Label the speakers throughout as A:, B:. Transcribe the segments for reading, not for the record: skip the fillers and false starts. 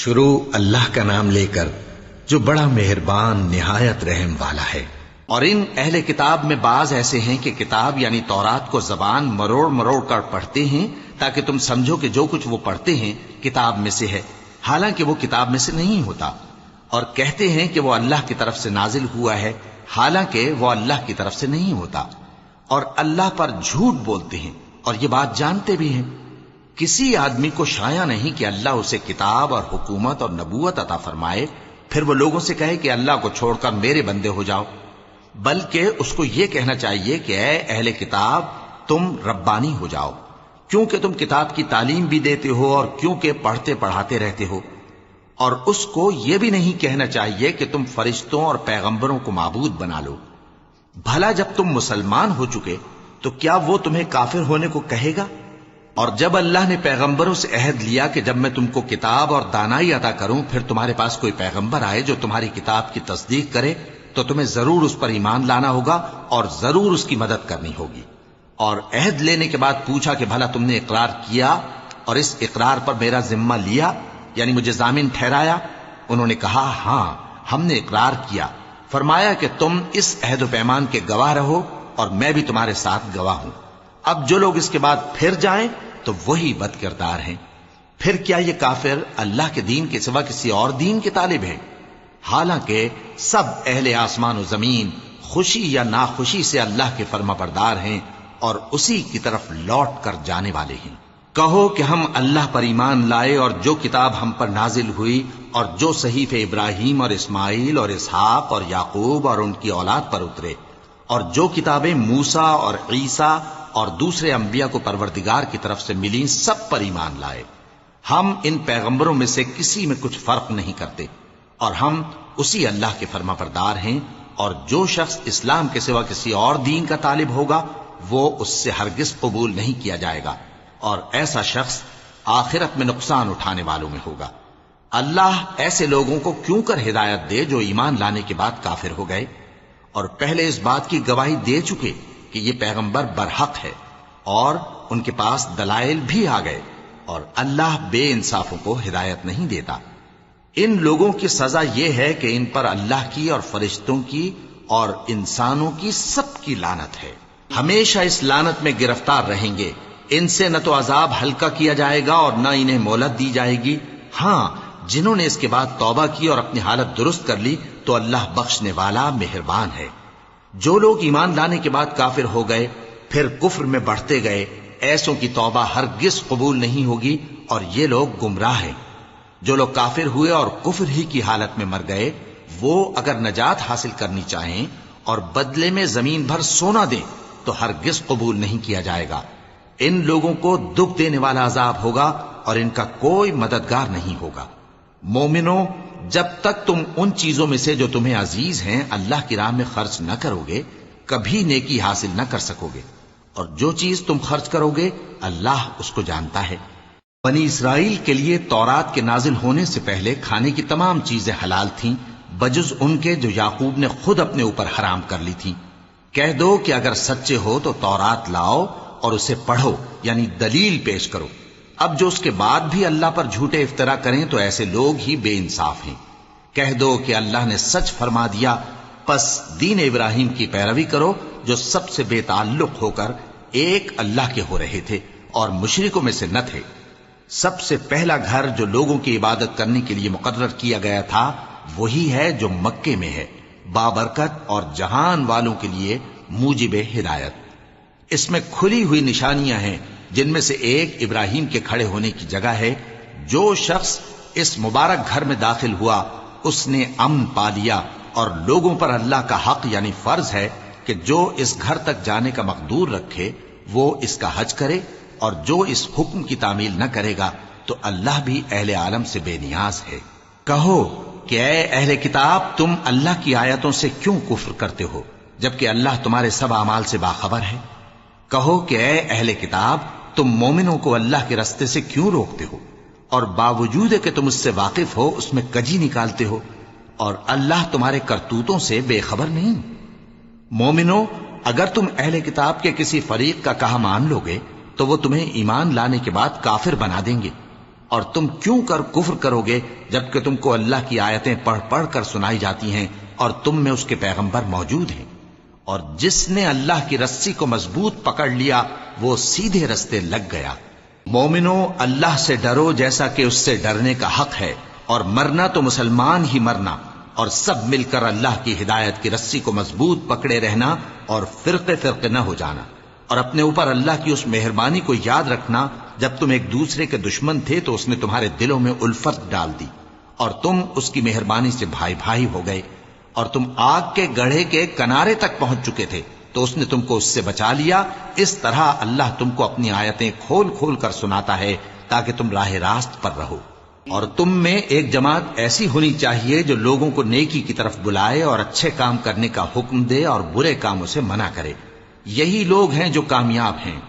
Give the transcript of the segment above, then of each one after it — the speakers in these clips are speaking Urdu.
A: شروع اللہ کا نام لے کر جو بڑا مہربان نہایت رحم والا ہے۔
B: اور ان اہل کتاب میں بعض ایسے ہیں کہ کتاب یعنی تورات کو زبان مروڑ مروڑ کر پڑھتے ہیں تاکہ تم سمجھو کہ جو کچھ وہ پڑھتے ہیں کتاب میں سے ہے، حالانکہ وہ کتاب میں سے نہیں ہوتا، اور کہتے ہیں کہ وہ اللہ کی طرف سے نازل ہوا ہے، حالانکہ وہ اللہ کی طرف سے نہیں ہوتا، اور اللہ پر جھوٹ بولتے ہیں اور یہ بات جانتے بھی ہیں۔ کسی آدمی کو شایع نہیں کہ اللہ اسے کتاب اور حکومت اور نبوت عطا فرمائے پھر وہ لوگوں سے کہے کہ اللہ کو چھوڑ کر میرے بندے ہو جاؤ، بلکہ اس کو یہ کہنا چاہیے کہ اے اہل کتاب تم ربانی ہو جاؤ، کیونکہ تم کتاب کی تعلیم بھی دیتے ہو اور کیونکہ پڑھتے پڑھاتے رہتے ہو۔ اور اس کو یہ بھی نہیں کہنا چاہیے کہ تم فرشتوں اور پیغمبروں کو معبود بنا لو۔ بھلا جب تم مسلمان ہو چکے تو کیا وہ تمہیں کافر ہونے کو کہے گا؟ اور جب اللہ نے پیغمبروں سے عہد لیا کہ جب میں تم کو کتاب اور دانائی عطا کروں پھر تمہارے پاس کوئی پیغمبر آئے جو تمہاری کتاب کی تصدیق کرے تو تمہیں ضرور اس پر ایمان لانا ہوگا اور ضرور اس کی مدد کرنی ہوگی۔ اور عہد لینے کے بعد پوچھا کہ بھلا تم نے اقرار کیا اور اس اقرار پر میرا ذمہ لیا، یعنی مجھے ضامن ٹھہرایا؟ انہوں نے کہا ہاں ہم نے اقرار کیا۔ فرمایا کہ تم اس عہد و پیمان کے گواہ رہو اور میں بھی تمہارے ساتھ گواہ ہوں۔ اب جو لوگ اس کے بعد پھر جائیں تو وہی بد کردار ہیں۔ پھر کیا یہ کافر اللہ کے دین کے سوا کسی اور دین کے طالب ہیں؟ حالانکہ سب اہل آسمان و زمین خوشی یا ناخوشی سے اللہ کے فرما بردار ہیں اور اسی کی طرف لوٹ کر جانے والے ہیں۔ کہو کہ ہم اللہ پر ایمان لائے اور جو کتاب ہم پر نازل ہوئی اور جو صحیفے ابراہیم اور اسماعیل اور اسحاق اور یعقوب اور ان کی اولاد پر اترے اور جو کتابیں موسیٰ اور عیسیٰ اور دوسرے انبیاء کو پروردگار کی طرف سے ملیں سب پر ایمان لائے۔ ہم ان پیغمبروں میں سے کسی میں کچھ فرق نہیں کرتے اور ہم اسی اللہ کے فرما بردار ہیں، اور جو شخص اسلام کے سوا کسی اور دین کا طالب ہوگا وہ اس سے ہرگز قبول نہیں کیا جائے گا، اور ایسا شخص آخرت میں نقصان اٹھانے والوں میں ہوگا۔ اللہ ایسے لوگوں کو کیوں کر ہدایت دے جو ایمان لانے کے بعد کافر ہو گئے اور پہلے اس بات کی گواہی دے چکے کہ یہ پیغمبر برحق ہے اور ان کے پاس دلائل بھی آ گئے، اور اللہ بے انصافوں کو ہدایت نہیں دیتا۔ ان لوگوں کی سزا یہ ہے کہ ان پر اللہ کی اور فرشتوں کی اور انسانوں کی سب کی لعنت ہے، ہمیشہ اس لعنت میں گرفتار رہیں گے۔ ان سے نہ تو عذاب ہلکا کیا جائے گا اور نہ انہیں مہلت دی جائے گی۔ ہاں جنہوں نے اس کے بعد توبہ کی اور اپنی حالت درست کر لی تو اللہ بخشنے والا مہربان ہے۔ جو لوگ ایمان لانے کے بعد کافر ہو گئے پھر کفر میں بڑھتے گئے ایسوں کی توبہ ہرگز قبول نہیں ہوگی اور یہ لوگ گمراہ ہیں۔ جو لوگ کافر ہوئے اور کفر ہی کی حالت میں مر گئے وہ اگر نجات حاصل کرنی چاہیں اور بدلے میں زمین بھر سونا دیں تو ہرگز قبول نہیں کیا جائے گا۔ ان لوگوں کو دکھ دینے والا عذاب ہوگا اور ان کا کوئی مددگار نہیں ہوگا۔ مومنوں، جب تک تم ان چیزوں میں سے جو تمہیں عزیز ہیں اللہ کی راہ میں خرچ نہ کرو گے کبھی نیکی حاصل نہ کر سکو گے، اور جو چیز تم خرچ کرو گے اللہ اس کو جانتا ہے۔ بنی اسرائیل کے لیے تورات کے نازل ہونے سے پہلے کھانے کی تمام چیزیں حلال تھیں بجز ان کے جو یعقوب نے خود اپنے اوپر حرام کر لی تھیں۔ کہہ دو کہ اگر سچے ہو تو تورات لاؤ اور اسے پڑھو، یعنی دلیل پیش کرو۔ اب جو اس کے بعد بھی اللہ پر جھوٹے افطرا کریں تو ایسے لوگ ہی بے انصاف ہیں۔ کہہ دو کہ اللہ نے سچ فرما دیا، پس دین ابراہیم کی پیروی کرو جو سب سے بے تعلق ہو کر ایک اللہ کے ہو رہے تھے اور مشرکوں میں سے نہ تھے۔ سب سے پہلا گھر جو لوگوں کی عبادت کرنے کے لیے مقرر کیا گیا تھا وہی ہے جو مکے میں ہے، بابرکت اور جہان والوں کے لیے موجب ہدایت۔ اس میں کھلی ہوئی نشانیاں ہیں جن میں سے ایک ابراہیم کے کھڑے ہونے کی جگہ ہے۔ جو شخص اس مبارک گھر میں داخل ہوا اس نے امن پا لیا، اور لوگوں پر اللہ کا حق یعنی فرض ہے کہ جو اس گھر تک جانے کا مقدور رکھے وہ اس کا حج کرے، اور جو اس حکم کی تعمیل نہ کرے گا تو اللہ بھی اہل عالم سے بے نیاز ہے۔ کہو کہ اے اہل کتاب تم اللہ کی آیتوں سے کیوں کفر کرتے ہو جبکہ اللہ تمہارے سب اعمال سے باخبر ہے؟ کہو کہ اے اہل کتاب تم مومنوں کو اللہ کے رستے سے کیوں روکتے ہو اور باوجود کہ تم اس سے واقف ہو اس میں کجی نکالتے ہو، اور اللہ تمہارے کرتوتوں سے بے خبر نہیں؟ مومنوں، اگر تم اہل کتاب کے کسی فریق کا کہا مان لو گے تو وہ تمہیں ایمان لانے کے بعد کافر بنا دیں گے، اور تم کیوں کر کفر کرو گے جبکہ تم کو اللہ کی آیتیں پڑھ پڑھ کر سنائی جاتی ہیں اور تم میں اس کے پیغمبر موجود ہیں؟ اور جس نے اللہ کی رسی کو مضبوط پکڑ لیا وہ سیدھے رستے لگ گیا۔ مومنو، اللہ سے ڈرو جیسا کہ اس سے ڈرنے کا حق ہے، اور مرنا تو مسلمان ہی مرنا، اور سب مل کر اللہ کی ہدایت کی رسی کو مضبوط پکڑے رہنا اور فرقے فرقے نہ ہو جانا، اور اپنے اوپر اللہ کی اس مہربانی کو یاد رکھنا جب تم ایک دوسرے کے دشمن تھے تو اس نے تمہارے دلوں میں الفت ڈال دی اور تم اس کی مہربانی سے بھائی بھائی ہو گئے، اور تم آگ کے گڑھے کے کنارے تک پہنچ چکے تھے تو اس نے تم کو اس سے بچا لیا۔ اس طرح اللہ تم کو اپنی آیتیں کھول کھول کر سناتا ہے تاکہ تم راہ راست پر رہو۔ اور تم میں ایک جماعت ایسی ہونی چاہیے جو لوگوں کو نیکی کی طرف بلائے اور اچھے کام کرنے کا حکم دے اور برے کاموں سے منع کرے، یہی لوگ ہیں جو کامیاب ہیں۔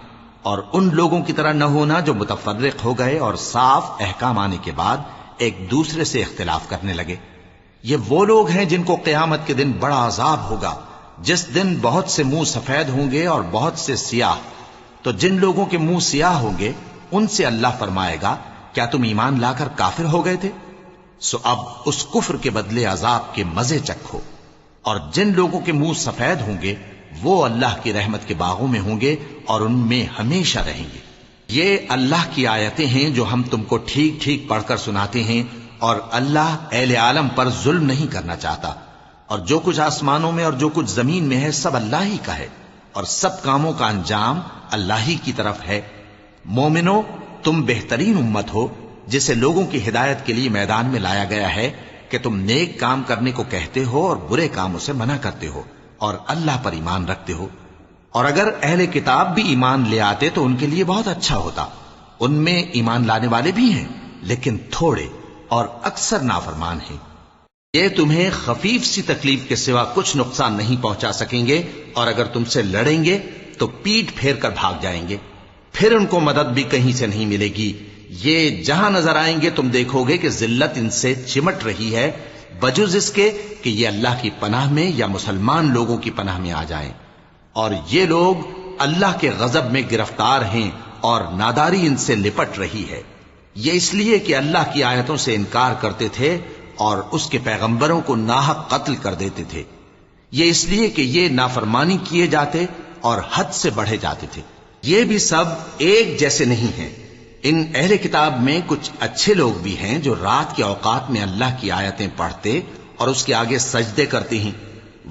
B: اور ان لوگوں کی طرح نہ ہونا جو متفرق ہو گئے اور صاف احکام آنے کے بعد ایک دوسرے سے اختلاف کرنے لگے۔ یہ وہ لوگ ہیں جن کو قیامت کے دن بڑا عذاب ہوگا، جس دن بہت سے منہ سفید ہوں گے اور بہت سے سیاہ۔ تو جن لوگوں کے منہ سیاہ ہوں گے ان سے اللہ فرمائے گا، کیا تم ایمان لا کر کافر ہو گئے تھے؟ سو اب اس کفر کے بدلے عذاب کے مزے چکھو۔ اور جن لوگوں کے منہ سفید ہوں گے وہ اللہ کی رحمت کے باغوں میں ہوں گے اور ان میں ہمیشہ رہیں گے۔ یہ اللہ کی آیتیں ہیں جو ہم تم کو ٹھیک ٹھیک پڑھ کر سناتے ہیں، اور اللہ اہل عالم پر ظلم نہیں کرنا چاہتا، اور جو کچھ آسمانوں میں اور جو کچھ زمین میں ہے سب اللہ ہی کا ہے، اور سب کاموں کا انجام اللہ ہی کی طرف ہے۔ مومنو، تم بہترین امت ہو جسے لوگوں کی ہدایت کے لیے میدان میں لایا گیا ہے کہ تم نیک کام کرنے کو کہتے ہو اور برے کاموں سے منع کرتے ہو اور اللہ پر ایمان رکھتے ہو۔ اور اگر اہل کتاب بھی ایمان لے آتے تو ان کے لیے بہت اچھا ہوتا، ان میں ایمان لانے والے بھی ہیں لیکن تھوڑے اور اکثر نافرمان ہیں۔ یہ تمہیں خفیف سی تکلیف کے سوا کچھ نقصان نہیں پہنچا سکیں گے، اور اگر تم سے لڑیں گے تو پیٹ پھیر کر بھاگ جائیں گے، پھر ان کو مدد بھی کہیں سے نہیں ملے گی۔ یہ جہاں نظر آئیں گے تم دیکھو گے کہ ذلت ان سے چمٹ رہی ہے، بجز اس کے کہ یہ اللہ کی پناہ میں یا مسلمان لوگوں کی پناہ میں آ جائیں۔ اور یہ لوگ اللہ کے غضب میں گرفتار ہیں اور ناداری ان سے لپٹ رہی ہے۔ یہ اس لیے کہ اللہ کی آیتوں سے انکار کرتے تھے اور اس کے پیغمبروں کو ناحق قتل کر دیتے تھے۔ یہ اس لیے کہ یہ نافرمانی کیے جاتے اور حد سے بڑھے جاتے تھے۔ یہ بھی سب ایک جیسے نہیں ہیں۔ ان اہل کتاب میں کچھ اچھے لوگ بھی ہیں جو رات کے اوقات میں اللہ کی آیتیں پڑھتے اور اس کے آگے سجدے کرتے ہیں۔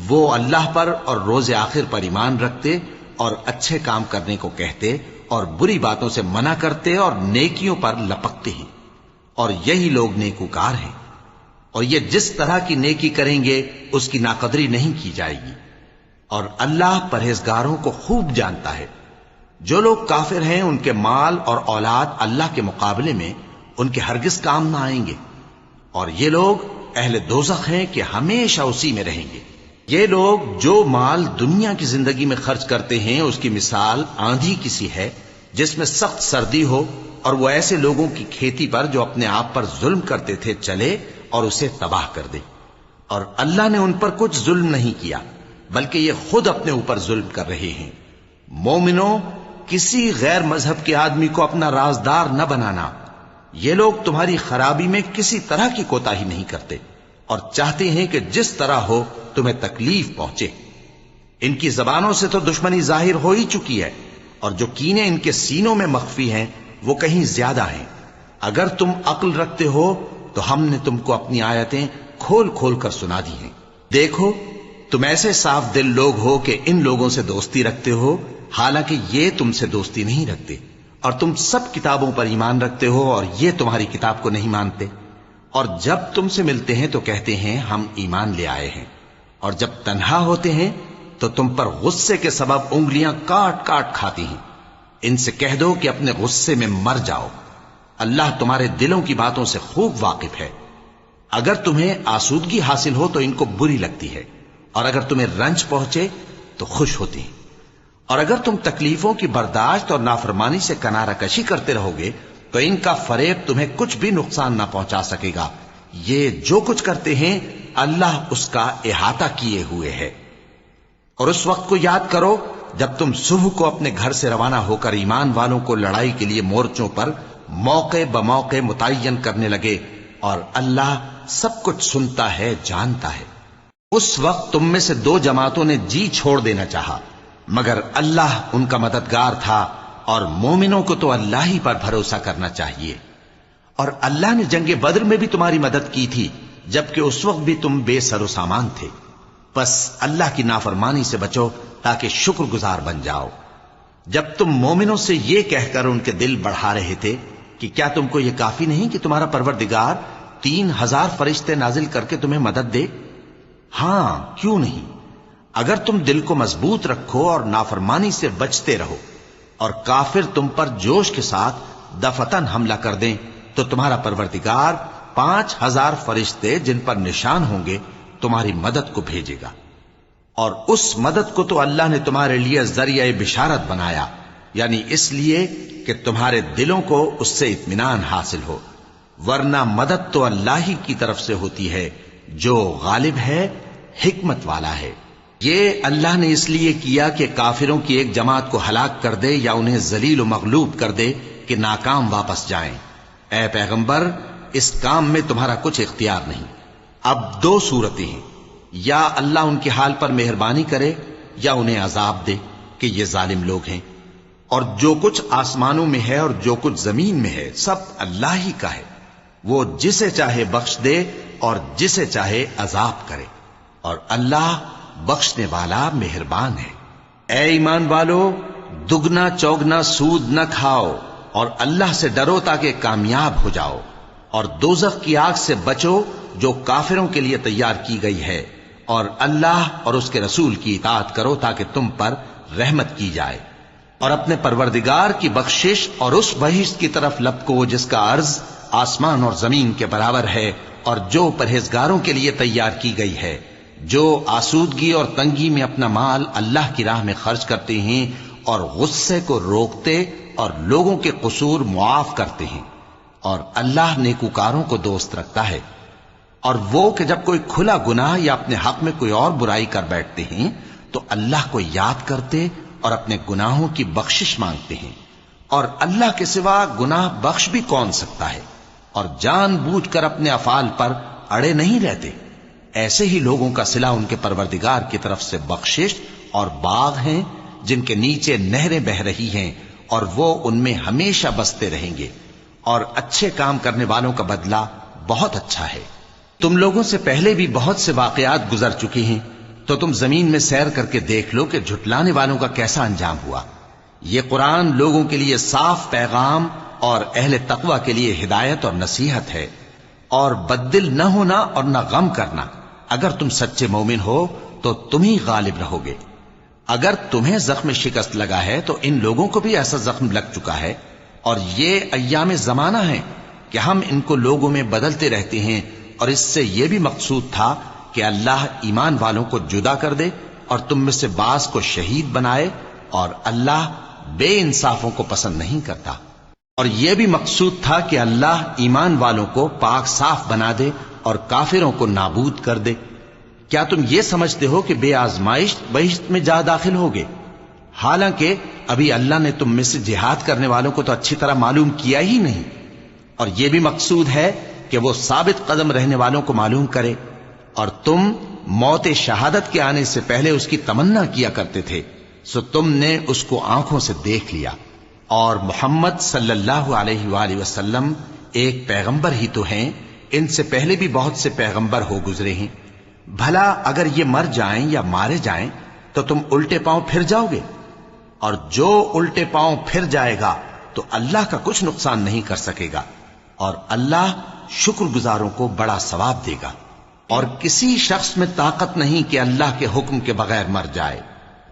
B: وہ اللہ پر اور روز آخر پر ایمان رکھتے اور اچھے کام کرنے کو کہتے اور بری باتوں سے منع کرتے اور نیکیوں پر لپکتے ہیں، اور یہی لوگ نیکوکار ہیں۔ اور یہ جس طرح کی نیکی کریں گے اس کی ناقدری نہیں کی جائے گی، اور اللہ پرہیزگاروں کو خوب جانتا ہے۔ جو لوگ کافر ہیں ان کے مال اور اولاد اللہ کے مقابلے میں ان کے ہرگز کام نہ آئیں گے، اور یہ لوگ اہل دوزخ ہیں کہ ہمیشہ اسی میں رہیں گے۔ یہ لوگ جو مال دنیا کی زندگی میں خرچ کرتے ہیں اس کی مثال آندھی کسی ہے جس میں سخت سردی ہو، اور وہ ایسے لوگوں کی کھیتی پر جو اپنے آپ پر ظلم کرتے تھے چلے اور اسے تباہ کر دے۔ اور اللہ نے ان پر کچھ ظلم نہیں کیا بلکہ یہ خود اپنے اوپر ظلم کر رہے ہیں۔ مومنو، کسی غیر مذہب کے آدمی کو اپنا رازدار نہ بنانا۔ یہ لوگ تمہاری خرابی میں کسی طرح کی کوتاہی نہیں کرتے اور چاہتے ہیں کہ جس طرح ہو تمہیں تکلیف پہنچے۔ ان کی زبانوں سے تو دشمنی ظاہر ہو ہی چکی ہے، اور جو کینے ان کے سینوں میں مخفی ہیں وہ کہیں زیادہ ہیں۔ اگر تم عقل رکھتے ہو تو ہم نے تم کو اپنی آیتیں کھول کھول کر سنا دی ہیں۔ دیکھو، تم ایسے صاف دل لوگ ہو کہ ان لوگوں سے دوستی رکھتے ہو حالانکہ یہ تم سے دوستی نہیں رکھتے، اور تم سب کتابوں پر ایمان رکھتے ہو اور یہ تمہاری کتاب کو نہیں مانتے، اور جب تم سے ملتے ہیں تو کہتے ہیں ہم ایمان لے آئے ہیں، اور جب تنہا ہوتے ہیں تو تم پر غصے کے سبب انگلیاں کاٹ کاٹ کھاتی ہیں۔ ان سے کہہ دو کہ اپنے غصے میں مر جاؤ، اللہ تمہارے دلوں کی باتوں سے خوب واقف ہے۔ اگر تمہیں آسودگی حاصل ہو تو ان کو بری لگتی ہے، اور اگر تمہیں رنج پہنچے تو خوش ہوتی ہیں۔ اور اگر تم تکلیفوں کی برداشت اور نافرمانی سے کنارہ کشی کرتے رہو گے تو ان کا فریب تمہیں کچھ بھی نقصان نہ پہنچا سکے گا۔ یہ جو کچھ کرتے ہیں اللہ اس کا احاطہ کیے ہوئے ہے۔ اور اس وقت کو یاد کرو جب تم صبح کو اپنے گھر سے روانہ ہو کر ایمان والوں کو لڑائی کے لیے مورچوں پر موقع بموقع متعین کرنے لگے، اور اللہ سب کچھ سنتا ہے، جانتا ہے۔ اس وقت تم میں سے دو جماعتوں نے جی چھوڑ دینا چاہا، مگر اللہ ان کا مددگار تھا، اور مومنوں کو تو اللہ ہی پر بھروسہ کرنا چاہیے۔ اور اللہ نے جنگ بدر میں بھی تمہاری مدد کی تھی، جبکہ اس وقت بھی تم بے سر و سامان تھے۔ بس اللہ کی نافرمانی سے بچو تاکہ شکر گزار بن جاؤ۔ جب تم مومنوں سے یہ کہہ کر ان کے دل بڑھا رہے تھے کہ کیا تم کو یہ کافی نہیں کہ تمہارا پروردگار 3000 فرشتے نازل کر کے تمہیں مدد دے؟ ہاں، کیوں نہیں؟ اگر تم دل کو مضبوط رکھو اور نافرمانی سے بچتے رہو، اور کافر تم پر جوش کے ساتھ دفتن حملہ کر دیں، تو تمہارا پروردگار 5000 فرشتے جن پر نشان ہوں گے تمہاری مدد کو بھیجے گا۔ اور اس مدد کو تو اللہ نے تمہارے لیے ذریعہ بشارت بنایا، یعنی اس لیے کہ تمہارے دلوں کو اس سے اطمینان حاصل ہو، ورنہ مدد تو اللہ ہی کی طرف سے ہوتی ہے جو غالب ہے، حکمت والا ہے۔ یہ اللہ نے اس لیے کیا کہ کافروں کی ایک جماعت کو ہلاک کر دے یا انہیں ذلیل و مغلوب کر دے کہ ناکام واپس جائیں۔ اے پیغمبر، اس کام میں تمہارا کچھ اختیار نہیں۔ اب دو صورتیں ہیں، یا اللہ ان کے حال پر مہربانی کرے یا انہیں عذاب دے کہ یہ ظالم لوگ ہیں۔ اور جو کچھ آسمانوں میں ہے اور جو کچھ زمین میں ہے سب اللہ ہی کا ہے، وہ جسے چاہے بخش دے اور جسے چاہے عذاب کرے، اور اللہ بخشنے والا مہربان ہے۔ اے ایمان والو، دگنا چوگنا سود نہ کھاؤ، اور اللہ سے ڈرو تاکہ کامیاب ہو جاؤ، اور دوزخ کی آگ سے بچو جو کافروں کے لیے تیار کی گئی ہے، اور اللہ اور اس کے رسول کی اطاعت کرو تاکہ تم پر رحمت کی جائے، اور اپنے پروردگار کی بخشش اور اس بہشت کی طرف لپکو جس کا عرض آسمان اور زمین کے برابر ہے، اور جو پرہیزگاروں کے لیے تیار کی گئی ہے، جو آسودگی اور تنگی میں اپنا مال اللہ کی راہ میں خرچ کرتے ہیں، اور غصے کو روکتے اور لوگوں کے قصور معاف کرتے ہیں، اور اللہ نیکوکاروں کو دوست رکھتا ہے۔ اور وہ کہ جب کوئی کھلا گناہ یا اپنے حق میں کوئی اور برائی کر بیٹھتے ہیں تو اللہ کو یاد کرتے اور اپنے گناہوں کی بخشش مانگتے ہیں، اور اللہ کے سوا گناہ بخش بھی کون سکتا ہے، اور جان بوجھ کر اپنے افعال پر اڑے نہیں رہتے۔ ایسے ہی لوگوں کا صلہ ان کے پروردگار کی طرف سے بخشش اور باغ ہیں جن کے نیچے نہریں بہ رہی ہیں، اور وہ ان میں ہمیشہ بستے رہیں گے، اور اچھے کام کرنے والوں کا بدلہ بہت اچھا ہے۔ تم لوگوں سے پہلے بھی بہت سے واقعات گزر چکے ہیں، تو تم زمین میں سیر کر کے دیکھ لو کہ جھٹلانے والوں کا کیسا انجام ہوا۔ یہ قرآن لوگوں کے لیے صاف پیغام اور اہل تقوی کے لیے ہدایت اور نصیحت ہے، اور بددل نہ ہونا اور نہ غم کرنا۔ اگر تم سچے مومن ہو تو تم ہی غالب رہو گے۔ اگر تمہیں زخم شکست لگا ہے تو ان لوگوں کو بھی ایسا زخم لگ چکا ہے، اور یہ ایام زمانہ ہیں کہ ہم ان کو لوگوں میں بدلتے رہتے ہیں، اور اس سے یہ بھی مقصود تھا کہ اللہ ایمان والوں کو جدا کر دے اور تم میں سے بعض کو شہید بنائے، اور اللہ بے انصافوں کو پسند نہیں کرتا۔ اور یہ بھی مقصود تھا کہ اللہ ایمان والوں کو پاک صاف بنا دے اور کافروں کو نابود کر دے۔ کیا تم یہ سمجھتے ہو کہ بے آزمائش بہشت میں جا داخل ہوگے؟ حالانکہ ابھی اللہ نے تم میں سے جہاد کرنے والوں کو تو اچھی طرح معلوم کیا ہی نہیں، اور یہ بھی مقصود ہے کہ وہ ثابت قدم رہنے والوں کو معلوم کرے۔ اور تم موت شہادت کے آنے سے پہلے اس کی تمنا کیا کرتے تھے، سو تم نے اس کو آنکھوں سے دیکھ لیا۔ اور محمد صلی اللہ علیہ وآلہ وسلم ایک پیغمبر ہی تو ہیں، ان سے پہلے بھی بہت سے پیغمبر ہو گزرے ہیں۔ بھلا اگر یہ مر جائیں یا مارے جائیں تو تم الٹے پاؤں پھر جاؤ گے؟ اور جو الٹے پاؤں پھر جائے گا تو اللہ کا کچھ نقصان نہیں کر سکے گا، اور اللہ شکر گزاروں کو بڑا ثواب دے گا۔ اور کسی شخص میں طاقت نہیں کہ اللہ کے حکم کے بغیر مر جائے،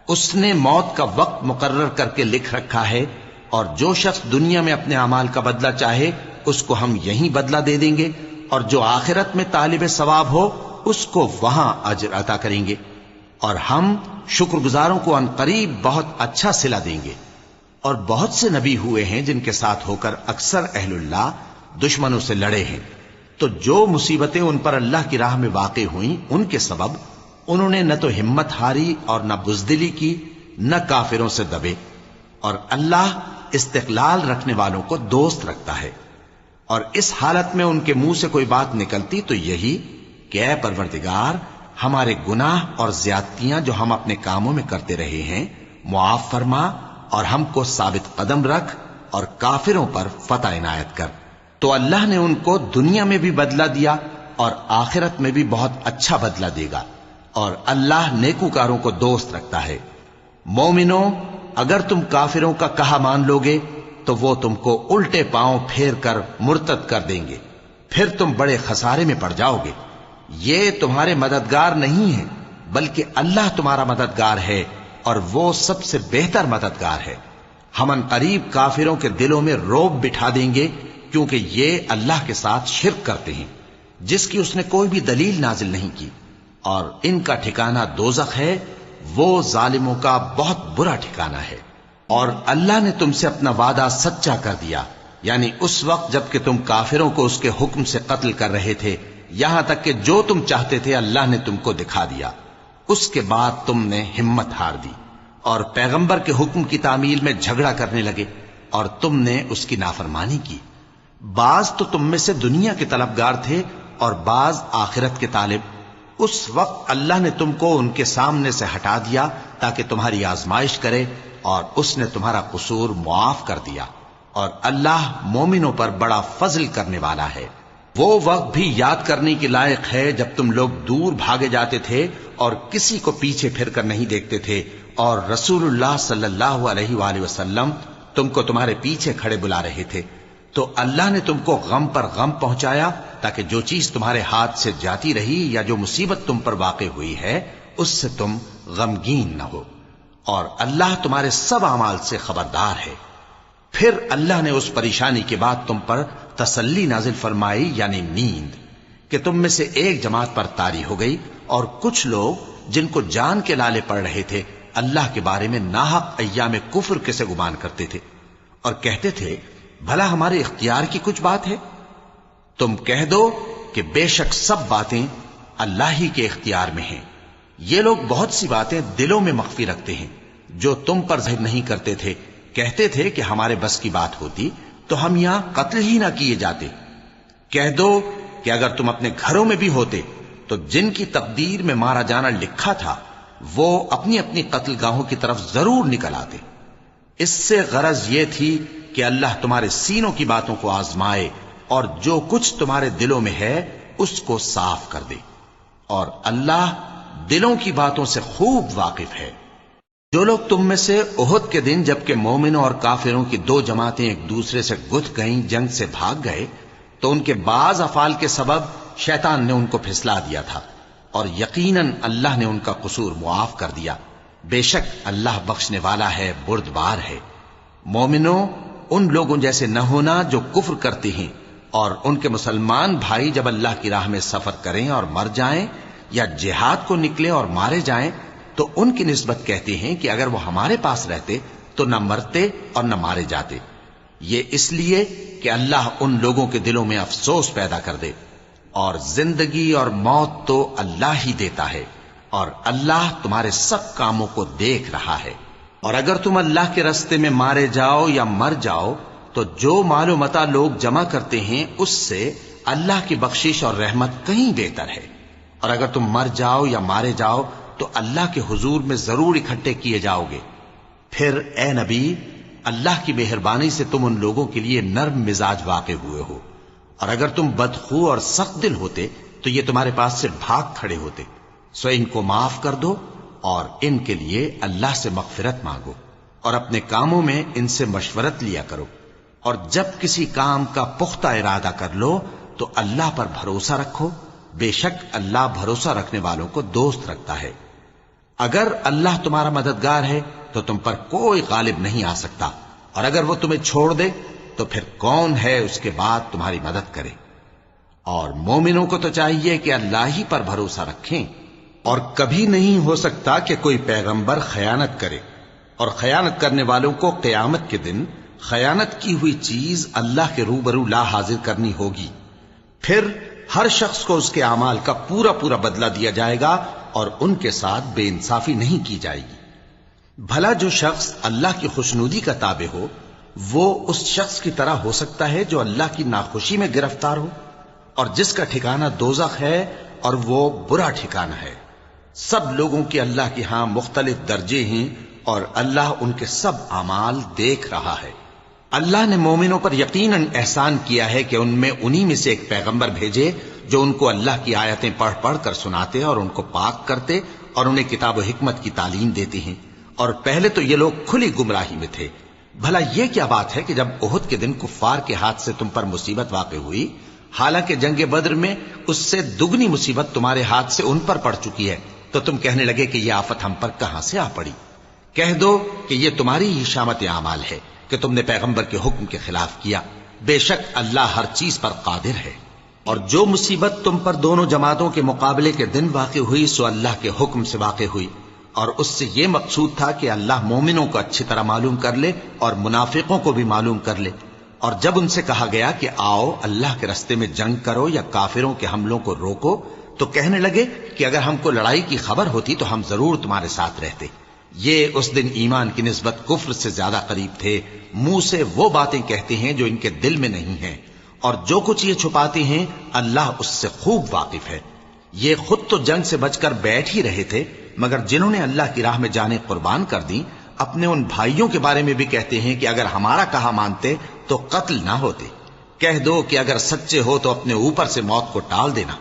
B: اس نے موت کا وقت مقرر کر کے لکھ رکھا ہے، اور جو شخص دنیا میں اپنے اعمال کا بدلہ چاہے اس کو ہم یہیں بدلہ دے دیں گے، اور جو آخرت میں طالب ثواب ہو اس کو وہاں اجر عطا کریں گے، اور ہم شکر گزاروں کو ان قریب بہت اچھا صلہ دیں گے۔ اور بہت سے نبی ہوئے ہیں جن کے ساتھ ہو کر اکثر اہل اللہ دشمنوں سے لڑے ہیں، تو جو مصیبتیں ان پر اللہ کی راہ میں واقع ہوئیں ان کے سبب انہوں نے نہ تو ہمت ہاری اور نہ بزدلی کی، نہ کافروں سے دبے، اور اللہ استقلال رکھنے والوں کو دوست رکھتا ہے، اور اس حالت میں ان کے منہ سے کوئی بات نکلتی تو یہی کہ اے پروردگار، ہمارے گناہ اور زیادتیاں جو ہم اپنے کاموں میں کرتے رہے ہیں معاف فرما، اور ہم کو ثابت قدم رکھ اور کافروں پر فتح عنایت کر۔ تو اللہ نے ان کو دنیا میں بھی بدلہ دیا اور آخرت میں بھی بہت اچھا بدلہ دے گا، اور اللہ نیکوکاروں کو دوست رکھتا ہے۔ مومنو، اگر تم کافروں کا کہا مان لوگے تو وہ تم کو الٹے پاؤں پھیر کر مرتد کر دیں گے، پھر تم بڑے خسارے میں پڑ جاؤ گے۔ یہ تمہارے مددگار نہیں ہیں، بلکہ اللہ تمہارا مددگار ہے، اور وہ سب سے بہتر مددگار ہے۔ ہم ان قریب کافروں کے دلوں میں رعب بٹھا دیں گے، کیونکہ یہ اللہ کے ساتھ شرک کرتے ہیں جس کی اس نے کوئی بھی دلیل نازل نہیں کی، اور ان کا ٹھکانہ دوزخ ہے، وہ ظالموں کا بہت برا ٹھکانہ ہے۔ اور اللہ نے تم سے اپنا وعدہ سچا کر دیا، یعنی اس وقت جب کہ تم کافروں کو اس کے حکم سے قتل کر رہے تھے، یہاں تک کہ جو تم چاہتے تھے اللہ نے تم کو دکھا دیا۔ اس کے بعد تم نے ہمت ہار دی اور پیغمبر کے حکم کی تعمیل میں جھگڑا کرنے لگے، اور تم نے اس کی نافرمانی کی۔ بعض تو تم میں سے دنیا کے طلبگار تھے اور بعض آخرت کے طالب۔ اس وقت اللہ نے تم کو ان کے سامنے سے ہٹا دیا تاکہ تمہاری آزمائش کرے، اور اس نے تمہارا قصور معاف کر دیا، اور اللہ مومنوں پر بڑا فضل کرنے والا ہے۔ وہ وقت بھی یاد کرنے کے لائق ہے جب تم لوگ دور بھاگے جاتے تھے اور کسی کو پیچھے پھر کر نہیں دیکھتے تھے، اور رسول اللہ صلی اللہ علیہ وآلہ وسلم تم کو تمہارے پیچھے کھڑے بلا رہے تھے، تو اللہ نے تم کو غم پر غم پہنچایا تاکہ جو چیز تمہارے ہاتھ سے جاتی رہی یا جو مصیبت تم پر واقع ہوئی ہے اس سے تم غمگین نہ ہو، اور اللہ تمہارے سب اعمال سے خبردار ہے۔ پھر اللہ نے اس پریشانی کے بعد تم پر تسلی نازل فرمائی، یعنی نیند، کہ تم میں سے ایک جماعت پر طاری ہو گئی، اور کچھ لوگ جن کو جان کے لالے پڑ رہے تھے اللہ کے بارے میں ناحق ایام کفر کے سے گمان کرتے تھے، اور کہتے تھے بھلا ہمارے اختیار کی کچھ بات ہے؟ تم کہہ دو کہ بے شک سب باتیں اللہ ہی کے اختیار میں ہیں۔ یہ لوگ بہت سی باتیں دلوں میں مخفی رکھتے ہیں جو تم پر ظاہر نہیں کرتے تھے۔ کہتے تھے کہ ہمارے بس کی بات ہوتی تو ہم یہاں قتل ہی نہ کیے جاتے۔ کہہ دو کہ اگر تم اپنے گھروں میں بھی ہوتے تو جن کی تقدیر میں مارا جانا لکھا تھا وہ اپنی اپنی قتل گاہوں کی طرف ضرور نکل آتے۔ اس سے غرض یہ تھی کہ اللہ تمہارے سینوں کی باتوں کو آزمائے اور جو کچھ تمہارے دلوں میں ہے اس کو صاف کر دے، اور اللہ دلوں کی باتوں سے خوب واقف ہے۔ جو لوگ تم میں سے احد کے دن جبکہ مومنوں اور کافروں کی دو جماعتیں ایک دوسرے سے گتھ گئیں جنگ سے بھاگ گئے تو ان کے بعض افعال کے سبب شیطان نے ان کو پھسلا دیا تھا، اور یقیناً اللہ نے ان کا قصور معاف کر دیا۔ بے شک اللہ بخشنے والا ہے، بردبار ہے۔ مومنوں، ان لوگوں جیسے نہ ہونا جو کفر کرتے ہیں، اور ان کے مسلمان بھائی جب اللہ کی راہ میں سفر کریں اور مر جائیں یا جہاد کو نکلے اور مارے جائیں تو ان کی نسبت کہتے ہیں کہ اگر وہ ہمارے پاس رہتے تو نہ مرتے اور نہ مارے جاتے۔ یہ اس لیے کہ اللہ ان لوگوں کے دلوں میں افسوس پیدا کر دے، اور زندگی اور موت تو اللہ ہی دیتا ہے، اور اللہ تمہارے سب کاموں کو دیکھ رہا ہے۔ اور اگر تم اللہ کے راستے میں مارے جاؤ یا مر جاؤ تو جو مال و متاع لوگ جمع کرتے ہیں اس سے اللہ کی بخشش اور رحمت کہیں بہتر ہے، اور اگر تم مر جاؤ یا مارے جاؤ تو اللہ کے حضور میں ضرور اکٹھے کیے جاؤ گے۔ پھر اے نبی، اللہ کی مہربانی سے تم ان لوگوں کے لیے نرم مزاج واقع ہوئے ہو، اور اگر تم بدخو اور سخت دل ہوتے تو یہ تمہارے پاس سے بھاگ کھڑے ہوتے۔ سو ان کو معاف کر دو اور ان کے لیے اللہ سے مغفرت مانگو، اور اپنے کاموں میں ان سے مشورت لیا کرو، اور جب کسی کام کا پختہ ارادہ کر لو تو اللہ پر بھروسہ رکھو، بے شک اللہ بھروسہ رکھنے والوں کو دوست رکھتا ہے۔ اگر اللہ تمہارا مددگار ہے تو تم پر کوئی غالب نہیں آ سکتا، اور اگر وہ تمہیں چھوڑ دے تو پھر کون ہے اس کے بعد تمہاری مدد کرے۔ اور مومنوں کو تو چاہیے کہ اللہ ہی پر بھروسہ رکھیں، اور کبھی نہیں ہو سکتا کہ کوئی پیغمبر خیانت کرے، اور خیانت کرنے والوں کو قیامت کے دن خیانت کی ہوئی چیز اللہ کے روبرو لا حاضر کرنی ہوگی۔ پھر ہر شخص کو اس کے اعمال کا پورا پورا بدلہ دیا جائے گا، اور ان کے ساتھ بے انصافی نہیں کی جائے گی۔ بھلا جو شخص اللہ کی خوشنودی کا تابع ہو وہ اس شخص کی طرح ہو سکتا ہے جو اللہ کی ناخوشی میں گرفتار ہو اور جس کا ٹھکانہ دوزخ ہے اور وہ برا ٹھکانہ ہے۔ سب لوگوں کے اللہ کے ہاں مختلف درجے ہیں اور اللہ ان کے سب اعمال دیکھ رہا ہے۔ اللہ نے مومنوں پر یقیناً احسان کیا ہے کہ ان میں انہی میں سے ایک پیغمبر بھیجے جو ان کو اللہ کی آیتیں پڑھ پڑھ کر سناتے اور ان کو پاک کرتے اور انہیں کتاب و حکمت کی تعلیم دیتے ہیں، اور پہلے تو یہ لوگ کھلی گمراہی میں تھے۔ بھلا یہ کیا بات ہے کہ جب احد کے دن کفار کے ہاتھ سے تم پر مصیبت واقع ہوئی، حالانکہ جنگ بدر میں اس سے دگنی مصیبت تمہارے ہاتھ سے ان پر پڑ چکی ہے، تو تم کہنے لگے کہ یہ آفت ہم پر کہاں سے آ پڑی؟ کہہ دو کہ یہ تمہاری ہی شامت اعمال ہے کہ تم نے پیغمبر کے حکم کے خلاف کیا، بے شک اللہ ہر چیز پر قادر ہے۔ اور جو مصیبت تم پر دونوں جماعتوں کے مقابلے کے دن واقع ہوئی سو اللہ کے حکم سے واقع ہوئی، اور اس سے یہ مقصود تھا کہ اللہ مومنوں کو اچھی طرح معلوم کر لے اور منافقوں کو بھی معلوم کر لے۔ اور جب ان سے کہا گیا کہ آؤ اللہ کے رستے میں جنگ کرو یا کافروں کے حملوں کو روکو، تو کہنے لگے کہ اگر ہم کو لڑائی کی خبر ہوتی تو ہم ضرور تمہارے ساتھ رہتے۔ یہ اس دن ایمان کی نسبت کفر سے زیادہ قریب تھے، منہ سے وہ باتیں کہتے ہیں جو ان کے دل میں نہیں ہیں، اور جو کچھ یہ چھپاتے ہیں اللہ اس سے خوب واقف ہے۔ یہ خود تو جنگ سے بچ کر بیٹھ ہی رہے تھے، مگر جنہوں نے اللہ کی راہ میں جانیں قربان کر دیں اپنے ان بھائیوں کے بارے میں بھی کہتے ہیں کہ اگر ہمارا کہا مانتے تو قتل نہ ہوتے۔ کہہ دو کہ اگر سچے ہو تو اپنے اوپر سے موت کو ٹال دینا۔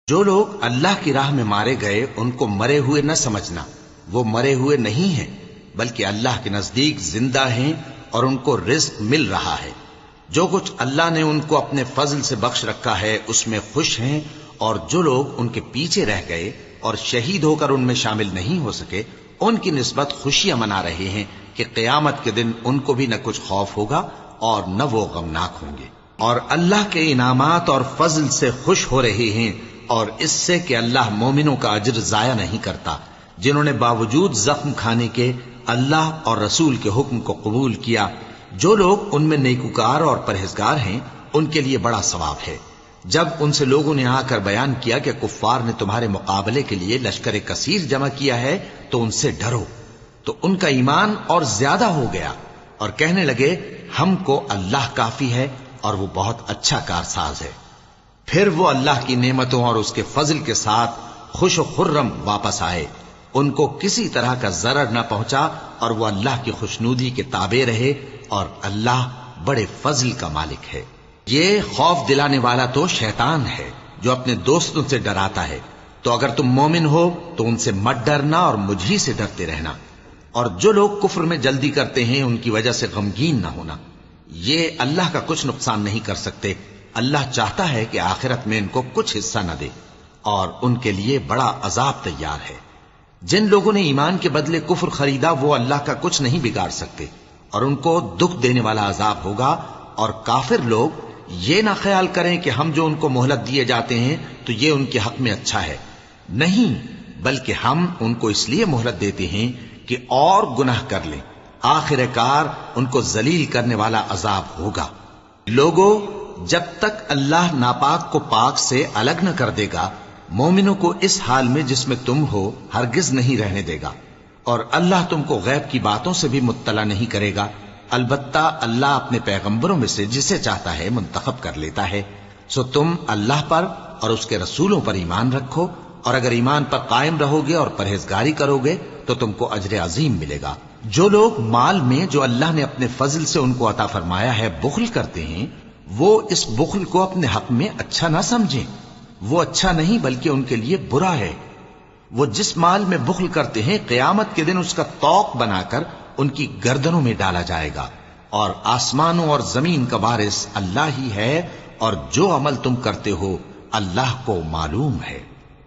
B: جو لوگ اللہ کی راہ میں مارے گئے ان کو مرے ہوئے نہ سمجھنا، وہ مرے ہوئے نہیں ہیں بلکہ اللہ کے نزدیک زندہ ہیں اور ان کو رزق مل رہا ہے۔ جو کچھ اللہ نے ان کو اپنے فضل سے بخش رکھا ہے اس میں خوش ہیں، اور جو لوگ ان کے پیچھے رہ گئے اور شہید ہو کر ان میں شامل نہیں ہو سکے ان کی نسبت خوشیاں منا رہے ہیں کہ قیامت کے دن ان کو بھی نہ کچھ خوف ہوگا اور نہ وہ غمناک ہوں گے، اور اللہ کے انعامات اور فضل سے خوش ہو رہے ہیں، اور اس سے کہ اللہ مومنوں کا اجر ضائع نہیں کرتا جنہوں نے باوجود زخم کھانے کے اللہ اور رسول کے حکم کو قبول کیا۔ جو لوگ ان میں نیکوکار اور پرہیزگار ہیں ان کے لیے بڑا ثواب ہے۔ جب ان سے لوگوں نے آ کر بیان کیا کہ کفار نے تمہارے مقابلے کے لیے لشکر کثیر جمع کیا ہے تو ان سے ڈرو، تو ان کا ایمان اور زیادہ ہو گیا اور کہنے لگے ہم کو اللہ کافی ہے اور وہ بہت اچھا کارساز ہے۔ پھر وہ اللہ کی نعمتوں اور اس کے فضل کے ساتھ خوش و خرم واپس آئے، ان کو کسی طرح کا ضرر نہ پہنچا اور وہ اللہ کی خوشنودی کے تابع رہے، اور اللہ بڑے فضل کا مالک ہے۔ یہ خوف دلانے والا تو شیطان ہے جو اپنے دوستوں سے ڈراتا ہے، تو اگر تم مومن ہو تو ان سے مت ڈرنا اور مجھ ہی سے ڈرتے رہنا، اور جو لوگ کفر میں جلدی کرتے ہیں ان کی وجہ سے غمگین نہ ہونا، یہ اللہ کا کچھ نقصان نہیں کر سکتے۔ اللہ چاہتا ہے کہ آخرت میں ان کو کچھ حصہ نہ دے اور ان کے لیے بڑا عذاب تیار ہے۔ جن لوگوں نے ایمان کے بدلے کفر خریدا وہ اللہ کا کچھ نہیں بگاڑ سکتے، اور ان کو دکھ دینے والا عذاب ہوگا۔ اور کافر لوگ یہ نہ خیال کریں کہ ہم جو ان کو مہلت دیے جاتے ہیں تو یہ ان کے حق میں اچھا ہے، نہیں، بلکہ ہم ان کو اس لیے مہلت دیتے ہیں کہ اور گناہ کر لیں، آخر کار ان کو ذلیل کرنے والا عذاب ہوگا۔ لوگوں، جب تک اللہ ناپاک کو پاک سے الگ نہ کر دے گا مومنوں کو اس حال میں جس میں تم ہو ہرگز نہیں رہنے دے گا، اور اللہ تم کو غیب کی باتوں سے بھی مطلع نہیں کرے گا، البتہ اللہ اپنے پیغمبروں میں سے جسے چاہتا ہے منتخب کر لیتا ہے۔ سو تم اللہ پر اور اس کے رسولوں پر ایمان رکھو، اور اگر ایمان پر قائم رہو گے اور پرہیزگاری کرو گے تو تم کو اجر عظیم ملے گا۔ جو لوگ مال میں جو اللہ نے اپنے فضل سے ان کو عطا فرمایا ہے بخل کرتے ہیں، وہ اس بخل کو اپنے حق میں اچھا نہ سمجھیں، وہ اچھا نہیں بلکہ ان کے لیے برا ہے۔ وہ جس مال میں بخل کرتے ہیں قیامت کے دن اس کا طوق بنا کر ان کی گردنوں میں ڈالا جائے گا، اور آسمانوں اور زمین کا وارث اللہ ہی ہے، اور جو عمل تم کرتے ہو اللہ کو معلوم ہے۔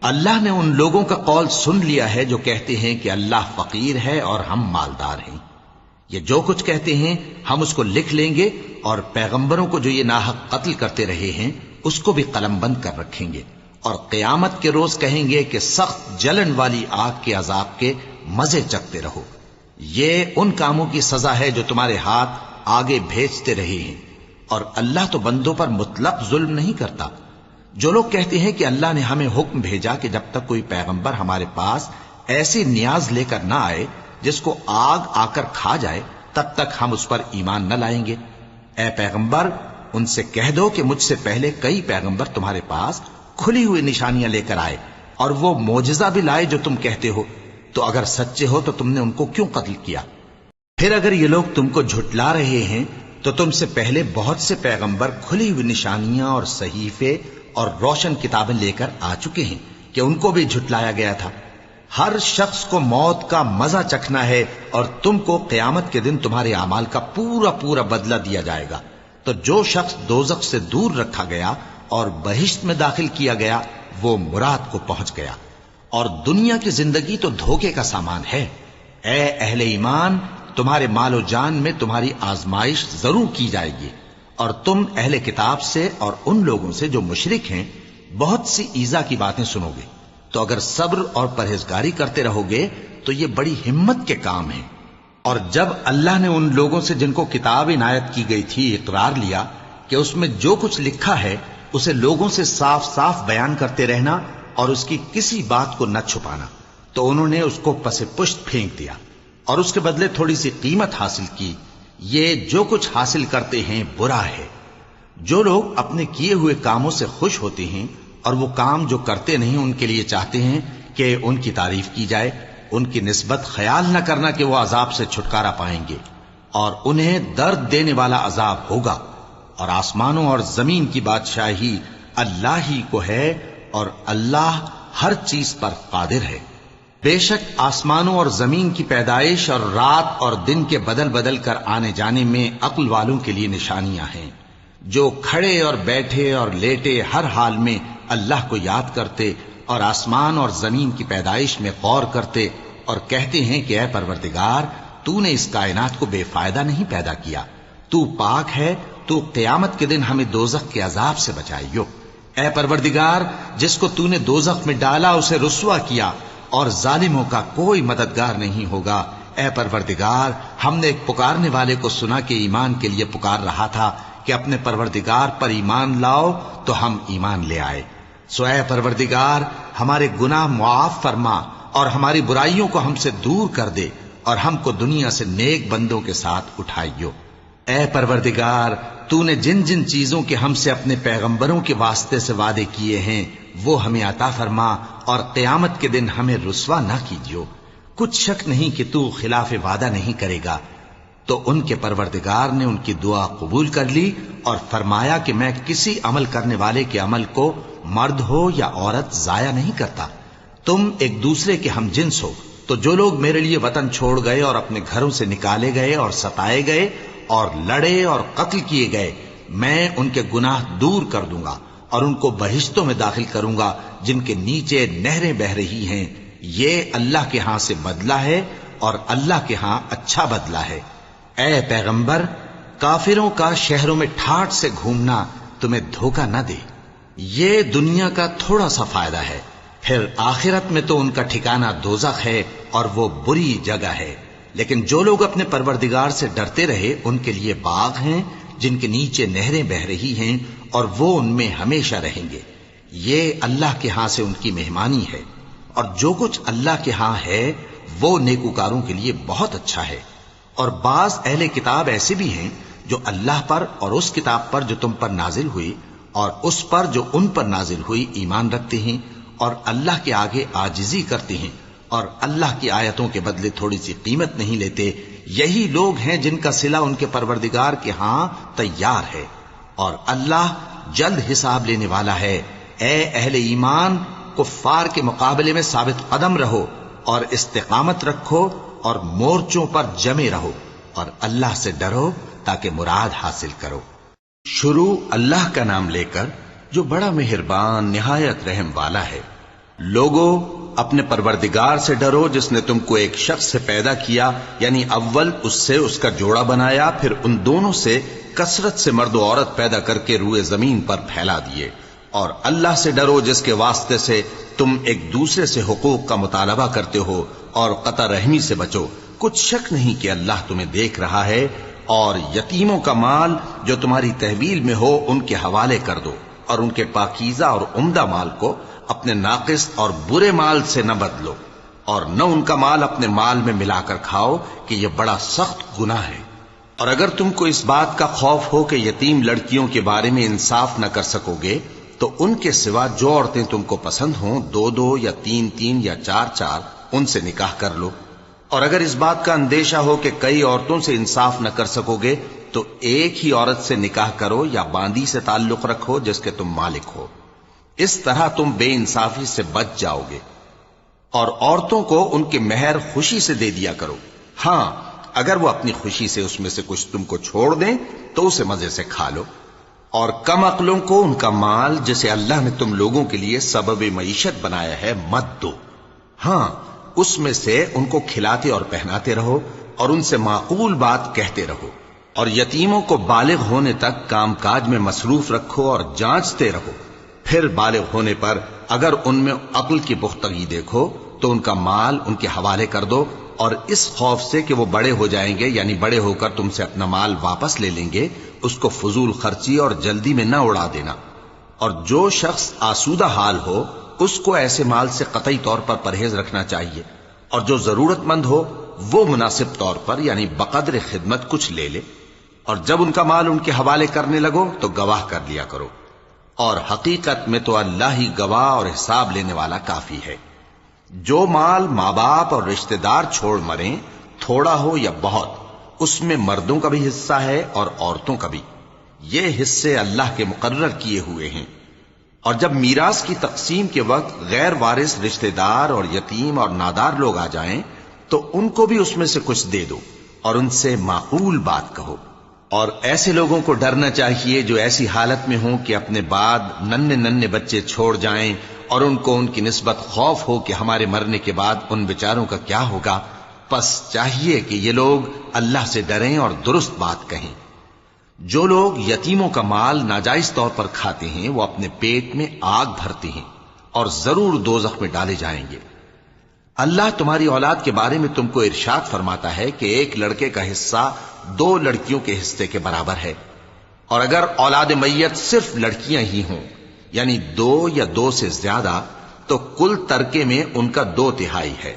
B: اللہ نے ان لوگوں کا قول سن لیا ہے جو کہتے ہیں کہ اللہ فقیر ہے اور ہم مالدار ہیں۔ یہ جو کچھ کہتے ہیں ہم اس کو لکھ لیں گے، اور پیغمبروں کو جو یہ ناحق قتل کرتے رہے ہیں اس کو بھی قلم بند کر رکھیں گے، اور قیامت کے روز کہیں گے کہ سخت جلن والی آگ کے عذاب کے مزے چکھتے رہو۔ یہ ان کاموں کی سزا ہے جو تمہارے ہاتھ آگے بھیجتے رہے ہیں، اور اللہ تو بندوں پر مطلق ظلم نہیں کرتا۔ جو لوگ کہتے ہیں کہ اللہ نے ہمیں حکم بھیجا کہ جب تک کوئی پیغمبر ہمارے پاس ایسی نیاز لے کر نہ آئے جس کو آگ آ کر کھا جائے، تب تک ہم اس پر ایمان نہ لائیں گے۔ اے پیغمبر ان سے کہہ دو کہ مجھ سے پہلے کئی پیغمبر تمہارے پاس کھلی ہوئی نشانیاں لے کر آئے اور وہ معجزہ بھی لائے جو تم کہتے ہو، تو اگر سچے ہو تو تم نے ان کو کیوں قتل کیا؟ پھر اگر یہ لوگ تم کو جھٹلا رہے ہیں تو تم سے پہلے بہت سے پیغمبر کھلی ہوئی نشانیاں اور صحیفے اور روشن کتابیں لے کر آ چکے ہیں کہ ان کو بھی جھٹلایا گیا تھا۔ ہر شخص کو موت کا مزہ چکھنا ہے اور تم کو قیامت کے دن تمہارے اعمال کا پورا پورا بدلہ دیا جائے گا۔ تو جو شخص دوزخ سے دور رکھا گیا اور بہشت میں داخل کیا گیا وہ مراد کو پہنچ گیا، اور دنیا کی زندگی تو دھوکے کا سامان ہے۔ اے اہل ایمان تمہارے مال و جان میں تمہاری آزمائش ضرور کی جائے گی، اور تم اہل کتاب سے اور ان لوگوں سے جو مشرک ہیں بہت سی ایذا کی باتیں سنو گے، تو اگر صبر اور پرہیزگاری کرتے رہو گے تو یہ بڑی ہمت کے کام ہیں۔ اور جب اللہ نے ان لوگوں سے جن کو کتاب عنایت کی گئی تھی اقرار لیا کہ اس میں جو کچھ لکھا ہے اسے لوگوں سے صاف صاف بیان کرتے رہنا اور اس کی کسی بات کو نہ چھپانا، تو انہوں نے اس کو پس پشت پھینک دیا اور اس کے بدلے تھوڑی سی قیمت حاصل کی۔ یہ جو کچھ حاصل کرتے ہیں برا ہے۔ جو لوگ اپنے کیے ہوئے کاموں سے خوش ہوتے ہیں اور وہ کام جو کرتے نہیں ان کے لیے چاہتے ہیں کہ ان کی تعریف کی جائے، ان کی نسبت خیال نہ کرنا کہ وہ عذاب سے چھٹکارا پائیں گے، اور انہیں درد دینے والا عذاب ہوگا۔ اور آسمانوں اور زمین کی بادشاہی اللہ ہی کو ہے، اور اللہ ہر چیز پر قادر ہے۔ بے شک آسمانوں اور زمین کی پیدائش اور رات اور دن کے بدل بدل کر آنے جانے میں عقل والوں کے لیے نشانیاں ہیں، جو کھڑے اور بیٹھے اور لیٹے ہر حال میں اللہ کو یاد کرتے اور آسمان اور زمین کی پیدائش میں غور کرتے اور کہتے ہیں کہ اے پروردگار تو نے اس کائنات کو بے فائدہ نہیں پیدا کیا، تو پاک ہے، تو قیامت کے دن ہمیں دوزخ کے عذاب سے بچائیو۔ اے پروردگار جس کو تو نے دوزخ میں ڈالا اسے رسوا کیا، اور ظالموں کا کوئی مددگار نہیں ہوگا۔ اے پروردگار ہم نے ایک پکارنے والے کو سنا کہ ایمان کے لیے پکار رہا تھا کہ اپنے پروردگار پر ایمان لاؤ، تو ہم ایمان لے آئے۔ سو اے پروردگار ہمارے گناہ معاف فرما اور ہماری برائیوں کو ہم سے دور کر دے، اور ہم کو دنیا سے نیک بندوں کے ساتھ اٹھائیو۔ اے پروردگار تو نے جن جن چیزوں کے ہم سے اپنے پیغمبروں کے واسطے سے وعدے کیے ہیں وہ ہمیں عطا فرما، اور قیامت کے دن ہمیں رسوا نہ کیجیو۔ کچھ شک نہیں کہ تو خلاف وعدہ نہیں کرے گا۔ تو ان کے پروردگار نے ان کی دعا قبول کر لی اور فرمایا کہ میں کسی عمل کرنے والے کے عمل کو مرد ہو یا عورت ضائع نہیں کرتا۔ تم ایک دوسرے کے ہم جنس ہو، تو جو لوگ میرے لیے وطن چھوڑ گئے اور اپنے گھروں سے نکالے گئے اور ستائے گئے اور لڑے اور قتل کیے گئے، میں ان کے گناہ دور کر دوں گا اور ان کو بہشتوں میں داخل کروں گا جن کے نیچے نہریں بہ رہی ہیں۔ یہ اللہ کے ہاں سے بدلہ ہے اور اللہ کے ہاں اچھا بدلہ ہے۔ اے پیغمبر کافروں کا شہروں میں ٹھاٹ سے گھومنا تمہیں دھوکہ نہ دے، یہ دنیا کا تھوڑا سا فائدہ ہے، پھر آخرت میں تو ان کا ٹھکانہ دوزخ ہے اور وہ بری جگہ ہے۔ لیکن جو لوگ اپنے پروردگار سے ڈرتے رہے ان کے لیے باغ ہیں جن کے نیچے نہریں بہ رہی ہیں، اور وہ ان میں ہمیشہ رہیں گے۔ یہ اللہ کے ہاں سے ان کی مہمانی ہے، اور جو کچھ اللہ کے ہاں ہے وہ نیکوکاروں کے لیے بہت اچھا ہے۔ اور بعض اہل کتاب ایسے بھی ہیں جو اللہ پر اور اس کتاب پر جو تم پر نازل ہوئی اور اس پر جو ان پر نازل ہوئی ایمان رکھتے ہیں، اور اللہ کے آگے عاجزی کرتے ہیں، اور اللہ کی آیتوں کے بدلے تھوڑی سی قیمت نہیں لیتے۔ یہی لوگ ہیں جن کا صلہ ان کے پروردگار کے ہاں تیار ہے، اور اللہ جلد حساب لینے والا ہے۔ اے اہل ایمان کفار کے مقابلے میں ثابت قدم رہو اور استقامت رکھو اور مورچوں پر جمے رہو، اور اللہ سے ڈرو تاکہ مراد حاصل کرو۔ شروع اللہ کا نام لے کر جو بڑا مہربان نہایت رحم والا ہے۔ لوگو اپنے پروردگار سے ڈرو جس نے تم کو ایک شخص سے پیدا کیا، یعنی اول اس سے اس کا جوڑا بنایا، پھر ان دونوں سے کثرت سے مرد و عورت پیدا کر کے روئے زمین پر پھیلا دیے۔ اور اللہ سے ڈرو جس کے واسطے سے تم ایک دوسرے سے حقوق کا مطالبہ کرتے ہو، اور قطع رحمی سے بچو۔ کچھ شک نہیں کہ اللہ تمہیں دیکھ رہا ہے۔ اور یتیموں کا مال جو تمہاری تحویل میں ہو ان کے حوالے کر دو، اور ان کے پاکیزہ اور عمدہ مال کو اپنے ناقص اور برے مال سے نہ بدلو۔ اور نہ ان کا مال اپنے مال میں ملا کر کھاؤ کہ یہ بڑا سخت گناہ ہے۔ اور اگر تم کو اس بات کا خوف ہو کہ یتیم لڑکیوں کے بارے میں انصاف نہ کر سکو گے تو ان کے سوا جو عورتیں تم کو پسند ہوں 2 یا 3 یا 4 ان سے نکاح کر لو۔ اور اگر اس بات کا اندیشہ ہو کہ کئی عورتوں سے انصاف نہ کر سکو گے تو ایک ہی عورت سے نکاح کرو یا باندی سے تعلق رکھو جس کے تم مالک ہو، اس طرح تم بے انصافی سے بچ جاؤ گے۔ اور عورتوں کو ان کے مہر خوشی سے دے دیا کرو، ہاں اگر وہ اپنی خوشی سے اس میں سے کچھ تم کو چھوڑ دیں تو اسے مزے سے کھا لو۔ اور کم عقلوں کو ان کا مال جسے اللہ نے تم لوگوں کے لیے سبب معیشت بنایا ہے مت دو، ہاں اس میں سے ان کو کھلاتے اور پہناتے رہو اور ان سے معقول بات کہتے رہو۔ اور یتیموں کو بالغ ہونے تک کام کاج میں مصروف رکھو اور جانچتے رہو، پھر بالغ ہونے پر اگر ان میں عقل کی پختگی دیکھو تو ان کا مال ان کے حوالے کر دو، اور اس خوف سے کہ وہ بڑے ہو جائیں گے یعنی بڑے ہو کر تم سے اپنا مال واپس لے لیں گے، اس کو فضول خرچی اور جلدی میں نہ اڑا دینا۔ اور جو شخص آسودہ حال ہو اس کو ایسے مال سے قطعی طور پر پرہیز رکھنا چاہیے، اور جو ضرورت مند ہو وہ مناسب طور پر یعنی بقدر خدمت کچھ لے لے۔ اور جب ان کا مال ان کے حوالے کرنے لگو تو گواہ کر لیا کرو، اور حقیقت میں تو اللہ ہی گواہ اور حساب لینے والا کافی ہے۔ جو مال ماں باپ اور رشتہ دار چھوڑ مریں، تھوڑا ہو یا بہت، اس میں مردوں کا بھی حصہ ہے اور عورتوں کا بھی، یہ حصے اللہ کے مقرر کیے ہوئے ہیں۔ اور جب میراث کی تقسیم کے وقت غیر وارث رشتہ دار اور یتیم اور نادار لوگ آ جائیں تو ان کو بھی اس میں سے کچھ دے دو اور ان سے معقول بات کہو۔ اور ایسے لوگوں کو ڈرنا چاہیے جو ایسی حالت میں ہوں کہ اپنے بعد ننھے بچے چھوڑ جائیں اور ان کو ان کی نسبت خوف ہو کہ ہمارے مرنے کے بعد ان بیچاروں کا کیا ہوگا۔ پس چاہیے کہ یہ لوگ اللہ سے ڈریں اور درست بات کہیں۔ جو لوگ یتیموں کا مال ناجائز طور پر کھاتے ہیں وہ اپنے پیٹ میں آگ بھرتے ہیں اور ضرور دوزخ میں ڈالے جائیں گے۔ اللہ تمہاری اولاد کے بارے میں تم کو ارشاد فرماتا ہے کہ ایک لڑکے کا حصہ 2 لڑکیوں کے حصے کے برابر ہے، اور اگر اولاد میت صرف لڑکیاں ہی ہوں یعنی 2 یا 2 سے زیادہ تو کل ترکے میں ان کا 2/3 ہے،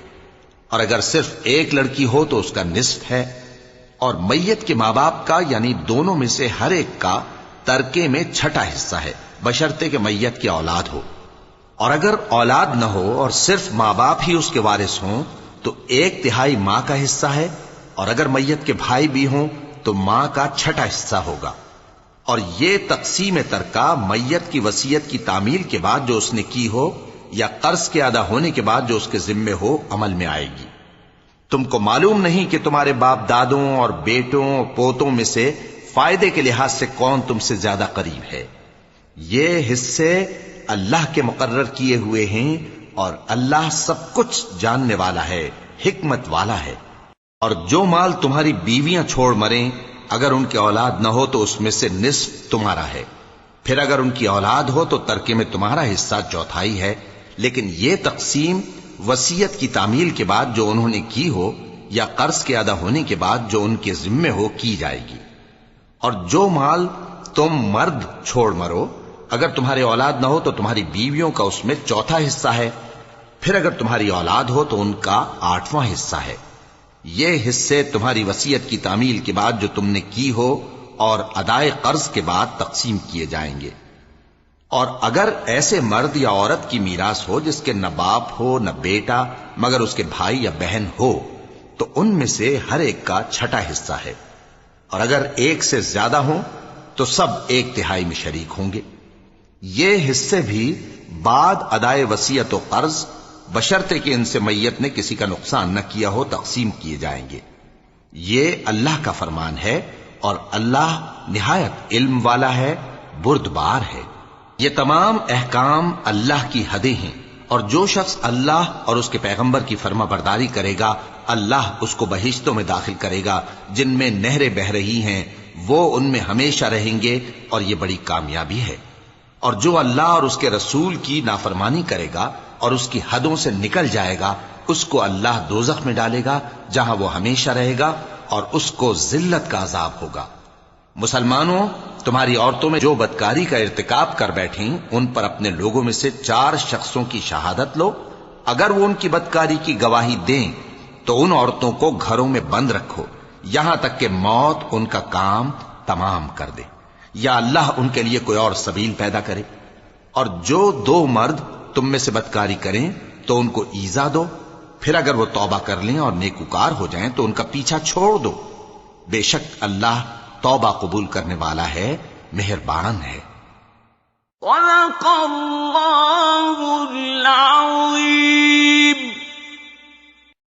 B: اور اگر صرف ایک لڑکی ہو تو اس کا نصف ہے۔ اور میت کے ماں باپ کا یعنی دونوں میں سے ہر ایک کا ترکے میں 6واں حصہ ہے، بشرطے کہ میت کی اولاد ہو۔ اور اگر اولاد نہ ہو اور صرف ماں باپ ہی اس کے وارث ہوں تو 1/3 ماں کا حصہ ہے، اور اگر میت کے بھائی بھی ہوں تو ماں کا 6واں حصہ ہوگا۔ اور یہ تقسیم ترکہ میت کی وصیت کی تعمیل کے بعد جو اس نے کی ہو یا قرض کے ادا ہونے کے بعد جو اس کے ذمے ہو عمل میں آئے گی۔ تم کو معلوم نہیں کہ تمہارے باپ دادوں اور بیٹوں اور پوتوں میں سے فائدے کے لحاظ سے کون تم سے زیادہ قریب ہے۔ یہ حصے اللہ کے مقرر کیے ہوئے ہیں اور اللہ سب کچھ جاننے والا ہے، حکمت والا ہے۔ اور جو مال تمہاری بیویاں چھوڑ مریں اگر ان کی اولاد نہ ہو تو اس میں سے نصف تمہارا ہے، پھر اگر ان کی اولاد ہو تو ترکے میں تمہارا حصہ 1/4 ہے، لیکن یہ تقسیم وصیت کی تعمیل کے بعد جو انہوں نے کی ہو یا قرض کے ادا ہونے کے بعد جو ان کے ذمے ہو کی جائے گی۔ اور جو مال تم مرد چھوڑ مرو اگر تمہارے اولاد نہ ہو تو تمہاری بیویوں کا اس میں 1/4 حصہ ہے، پھر اگر تمہاری اولاد ہو تو ان کا 8واں حصہ ہے۔ یہ حصے تمہاری وصیت کی تعمیل کے بعد جو تم نے کی ہو اور ادائے قرض کے بعد تقسیم کیے جائیں گے۔ اور اگر ایسے مرد یا عورت کی میراث ہو جس کے نہ باپ ہو نہ بیٹا مگر اس کے بھائی یا بہن ہو تو ان میں سے ہر ایک کا 6واں حصہ ہے، اور اگر ایک سے زیادہ ہوں تو سب 1/3 میں شریک ہوں گے۔ یہ حصے بھی بعد ادائے وصیت و قرض بشرطے کہ ان سے میت نے کسی کا نقصان نہ کیا ہو تقسیم کیے جائیں گے۔ یہ اللہ کا فرمان ہے اور اللہ نہایت علم والا ہے، بردبار ہے۔ یہ تمام احکام اللہ کی حدیں ہیں، اور جو شخص اللہ اور اس کے پیغمبر کی فرما برداری کرے گا اللہ اس کو بہشتوں میں داخل کرے گا جن میں نہریں بہ رہی ہیں، وہ ان میں ہمیشہ رہیں گے، اور یہ بڑی کامیابی ہے۔ اور جو اللہ اور اس کے رسول کی نافرمانی کرے گا اور اس کی حدوں سے نکل جائے گا اس کو اللہ دوزخ میں ڈالے گا جہاں وہ ہمیشہ رہے گا، اور اس کو ذلت کا عذاب ہوگا۔ مسلمانوں، تمہاری عورتوں میں جو بدکاری کا ارتکاب کر بیٹھیں ان پر اپنے لوگوں میں سے 4 شخصوں کی شہادت لو، اگر وہ ان کی بدکاری کی گواہی دیں تو ان عورتوں کو گھروں میں بند رکھو یہاں تک کہ موت ان کا کام تمام کر دے، یا اللہ ان کے لیے کوئی اور سبیل پیدا کرے۔ اور جو دو مرد تم میں سے بدکاری کریں تو ان کو ایذا دو، پھر اگر وہ توبہ کر لیں اور نیکوکار ہو جائیں تو ان کا پیچھا چھوڑ دو، بے شک اللہ توبہ قبول کرنے والا ہے، مہربان ہے۔
C: وَذَكَرَ